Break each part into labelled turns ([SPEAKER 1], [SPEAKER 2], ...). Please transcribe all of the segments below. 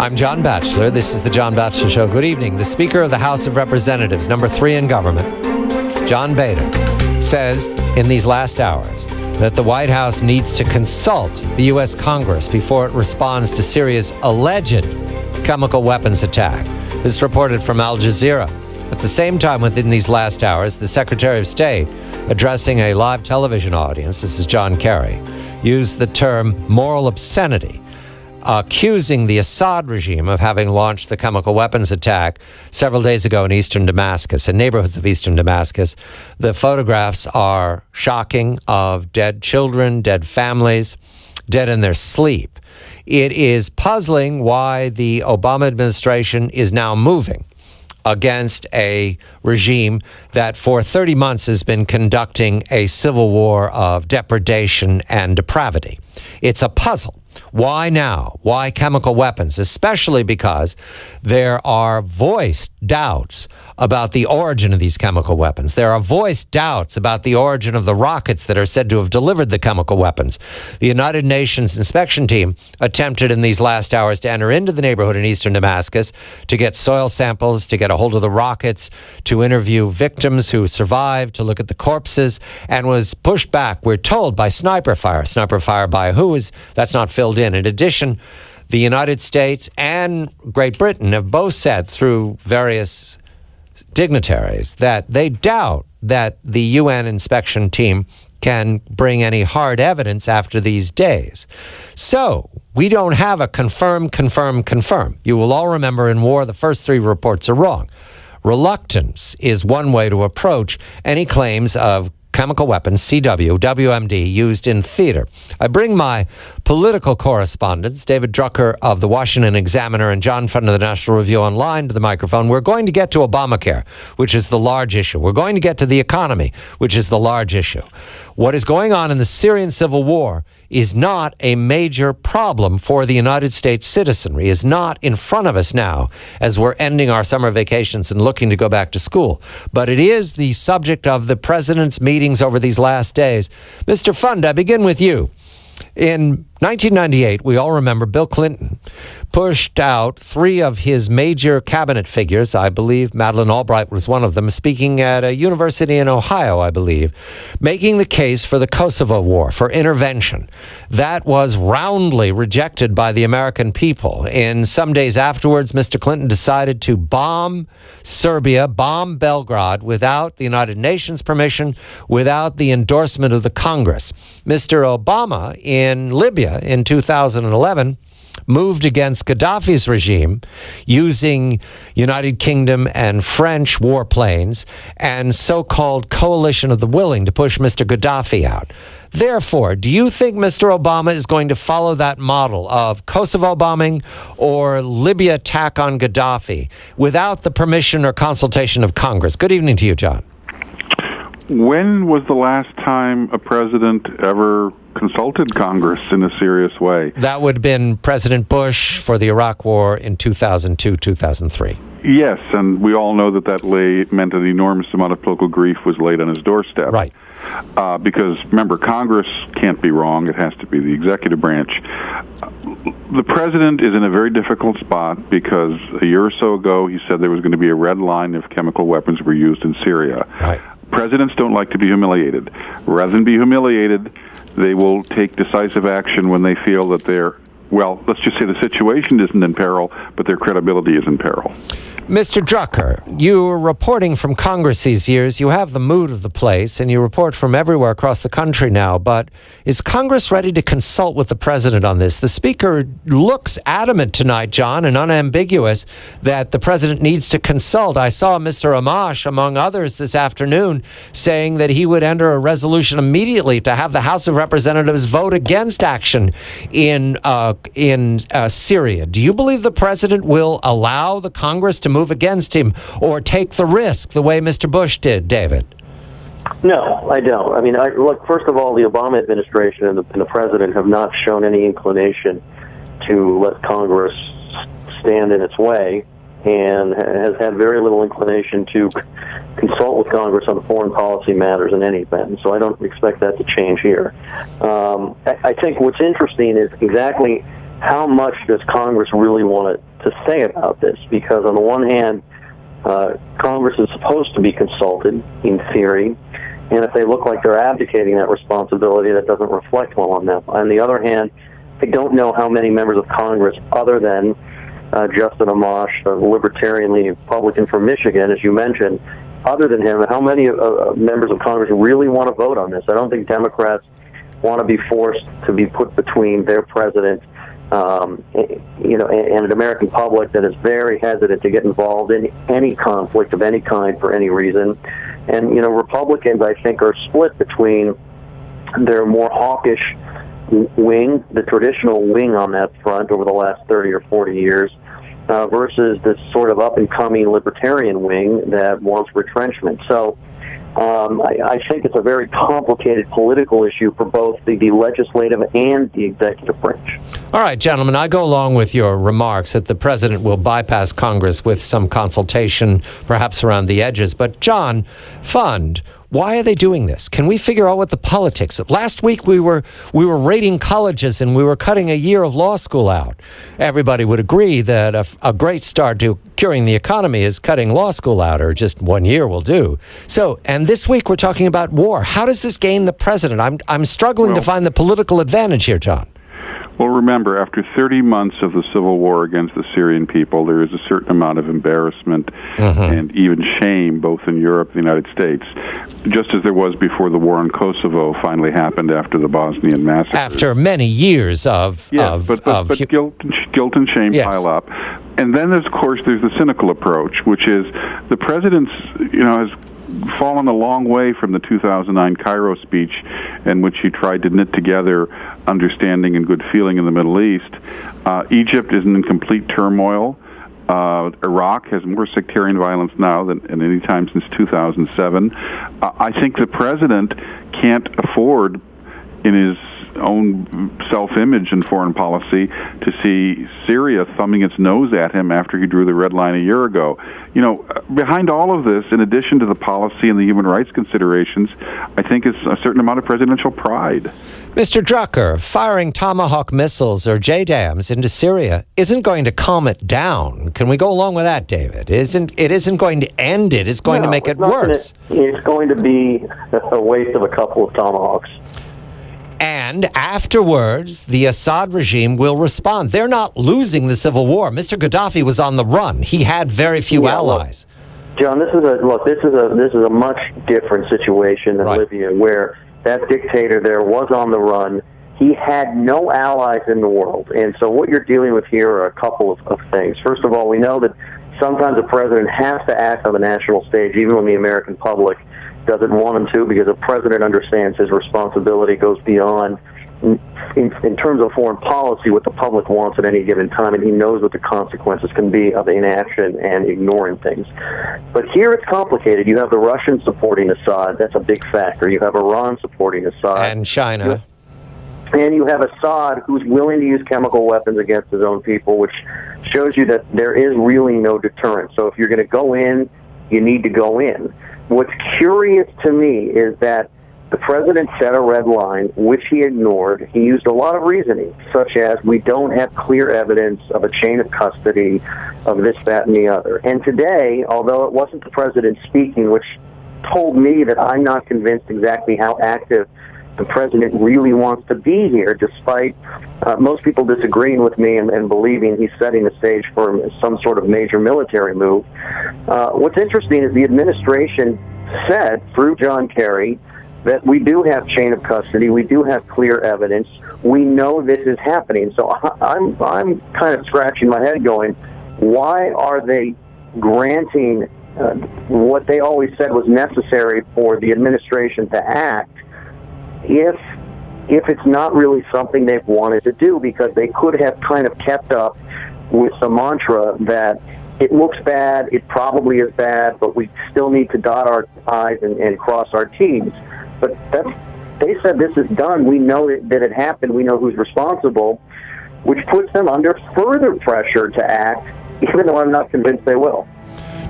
[SPEAKER 1] I'm John Batchelor. This is the John Batchelor Show. Good evening. The Speaker of the House of Representatives, number 3 in government, John Boehner, says in these last hours that the White House needs to consult the U.S. Congress before it responds to Syria's alleged chemical weapons attack. This is reported from Al Jazeera. At the same time, within these last hours, the Secretary of State, addressing a live television audience, this is John Kerry, used the term moral obscenity, accusing the Assad regime of having launched the chemical weapons attack several days ago in eastern Damascus, in neighborhoods of eastern Damascus. The photographs are shocking of dead children, dead families, dead in their sleep. It is puzzling why the Obama administration is now moving against a regime that for 30 months has been conducting a civil war of depredation and depravity. It's a puzzle. Why now? Why chemical weapons? Especially because there are voiced doubts about the origin of these chemical weapons. There are voiced doubts about the origin of the rockets that are said to have delivered the chemical weapons. The United Nations inspection team attempted in these last hours to enter into the neighborhood in eastern Damascus to get soil samples, to get a hold of the rockets, to interview victims who survived, to look at the corpses, and was pushed back, we're told, by sniper fire. Sniper fire by who? That's not filled in. In addition, the United States and Great Britain have both said through various dignitaries that they doubt that the UN inspection team can bring any hard evidence after these days. So we don't have a confirm. You will all remember in war, the first 3 reports are wrong. Reluctance is one way to approach any claims of chemical weapons, CW, WMD, used in theater. I bring my political correspondents, David Drucker of the Washington Examiner and John Fund of the National Review Online, to the microphone. We're going to get to Obamacare, which is the large issue. We're going to get to the economy, which is the large issue. What is going on in the Syrian civil war is not a major problem for the United States citizenry, is not in front of us now as we're ending our summer vacations and looking to go back to school. But it is the subject of the president's meetings over these last days. Mr. Fund, I begin with you. In 1998, we all remember Bill Clinton pushed out 3 of his major cabinet figures. I believe Madeleine Albright was one of them, speaking at a university in Ohio, I believe, making the case for the Kosovo War, for intervention. That was roundly rejected by the American people. And some days afterwards, Mr. Clinton decided to bomb Serbia, bomb Belgrade, without the United Nations permission, without the endorsement of the Congress. Mr. Obama in Libya in 2011 moved against Gaddafi's regime using United Kingdom and French warplanes and so-called coalition of the willing to push Mr. Gaddafi out. Therefore, do you think Mr. Obama is going to follow that model of Kosovo bombing or Libya attack on Gaddafi without the permission or consultation of Congress? Good evening to you, John.
[SPEAKER 2] When was the last time a president ever consulted Congress in a serious way?
[SPEAKER 1] That would have been President Bush for the Iraq War in 2002, 2003.
[SPEAKER 2] Yes, and we all know that meant an enormous amount of political grief was laid on his doorstep.
[SPEAKER 1] Right.
[SPEAKER 2] Because, remember, Congress can't be wrong. It has to be the executive branch. The president is in a very difficult spot because a year or so ago he said there was going to be a red line if chemical weapons were used in Syria.
[SPEAKER 1] Right.
[SPEAKER 2] Presidents don't like to be humiliated. Rather than be humiliated, they will take decisive action when they feel that let's just say the situation isn't in peril, but their credibility is in peril.
[SPEAKER 1] Mr. Drucker, you're reporting from Congress these years. You have the mood of the place, and you report from everywhere across the country now. But is Congress ready to consult with the president on this? The speaker looks adamant tonight, John, and unambiguous, that the president needs to consult. I saw Mr. Amash, among others, this afternoon, saying that he would enter a resolution immediately to have the House of Representatives vote against action in Syria. Do you believe the president will allow the Congress to move against him or take the risk the way Mr. Bush did, David?
[SPEAKER 3] No, I don't. I mean, look, first of all, the Obama administration and the president have not shown any inclination to let Congress stand in its way and has had very little inclination to consult with Congress on foreign policy matters in any event. So I don't expect that to change here. I think what's interesting is exactly how much does Congress really want to to say about this, because on the one hand, Congress is supposed to be consulted in theory, and if they look like they're abdicating that responsibility, that doesn't reflect well on them. On the other hand, I don't know how many members of Congress, other than Justin Amash, the libertarian-leaning Republican from Michigan, as you mentioned, other than him, how many members of Congress really want to vote on this? I don't think Democrats want to be forced to be put between their president, and an American public that is very hesitant to get involved in any conflict of any kind for any reason. And, Republicans, I think, are split between their more hawkish wing, the traditional wing on that front over the last 30 or 40 years, versus this sort of up-and-coming libertarian wing that wants retrenchment. So I think it's a very complicated political issue for both the legislative and the executive branch.
[SPEAKER 1] All right, gentlemen, I go along with your remarks that the president will bypass Congress with some consultation, perhaps around the edges. But, John, Fund, why are they doing this? Can we figure out what the politics of? Last week we were rating colleges and we were cutting a year of law school out. Everybody would agree that a great start to curing the economy is cutting law school out, or just 1 year will do. So, and this week we're talking about war. How does this gain the president? I'm struggling to find the political advantage here, John.
[SPEAKER 2] Well, remember, after 30 months of the civil war against the Syrian people, there is a certain amount of embarrassment and even shame, both in Europe and the United States, just as there was before the war in Kosovo finally happened after the Bosnian massacre.
[SPEAKER 1] After many years of
[SPEAKER 2] but guilt and shame pile up. And then, of course, there's the cynical approach, which is the president's, has fallen a long way from the 2009 Cairo speech in which he tried to knit together understanding and good feeling in the Middle East. Egypt is in complete turmoil. Iraq has more sectarian violence now than at any time since 2007. I think the president can't afford, in his own self-image and foreign policy, to see Syria thumbing its nose at him after he drew the red line a year ago. Behind all of this, in addition to the policy and the human rights considerations, I think is a certain amount of presidential pride.
[SPEAKER 1] Mr. Drucker, firing Tomahawk missiles or JDAMs into Syria isn't going to calm it down. Can we go along with that, David? It isn't going to end it. It's going to make it worse.
[SPEAKER 3] It's going to be a waste of a couple of Tomahawks.
[SPEAKER 1] And afterwards, the Assad regime will respond. They're not losing the civil war. Mr. Gaddafi was on the run. He had very few allies.
[SPEAKER 3] John, this is a much different situation than Libya, where that dictator there was on the run. He had no allies in the world. And so what you're dealing with here are a couple of things. First of all, we know that sometimes a president has to act on the national stage, even when the American public doesn't want him to, because a president understands his responsibility goes beyond, in terms of foreign policy, what the public wants at any given time, and he knows what the consequences can be of inaction and ignoring things. But here it's complicated. You have the Russians supporting Assad. That's a big factor. You have Iran supporting Assad.
[SPEAKER 1] And China.
[SPEAKER 3] And you have Assad, who's willing to use chemical weapons against his own people, which shows you that there is really no deterrent. So if you're going to go in, you need to go in. What's curious to me is that the president set a red line, which he ignored. He used a lot of reasoning, such as, we don't have clear evidence of a chain of custody of this, that, and the other. And today, although it wasn't the president speaking, which told me that I'm not convinced exactly how active the president really wants to be here, despite most people disagreeing with me and believing he's setting the stage for some sort of major military move. What's interesting is the administration said, through John Kerry, that we do have chain of custody, we do have clear evidence, we know this is happening. So I'm kind of scratching my head going, why are they granting what they always said was necessary for the administration to act, if it's not really something they've wanted to do? Because they could have kind of kept up with the mantra that it looks bad, it probably is bad, but we still need to dot our I's and cross our T's. But they said this is done. We know that it happened. We know who's responsible, which puts them under further pressure to act, even though I'm not convinced they will.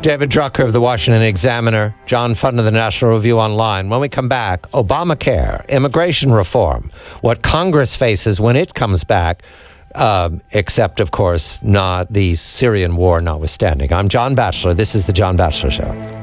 [SPEAKER 1] David Drucker of the Washington Examiner, John Fund of the National Review Online. When we come back, Obamacare, immigration reform, what Congress faces when it comes back, except, of course, not the Syrian war notwithstanding. I'm John Batchelor. This is The John Batchelor Show.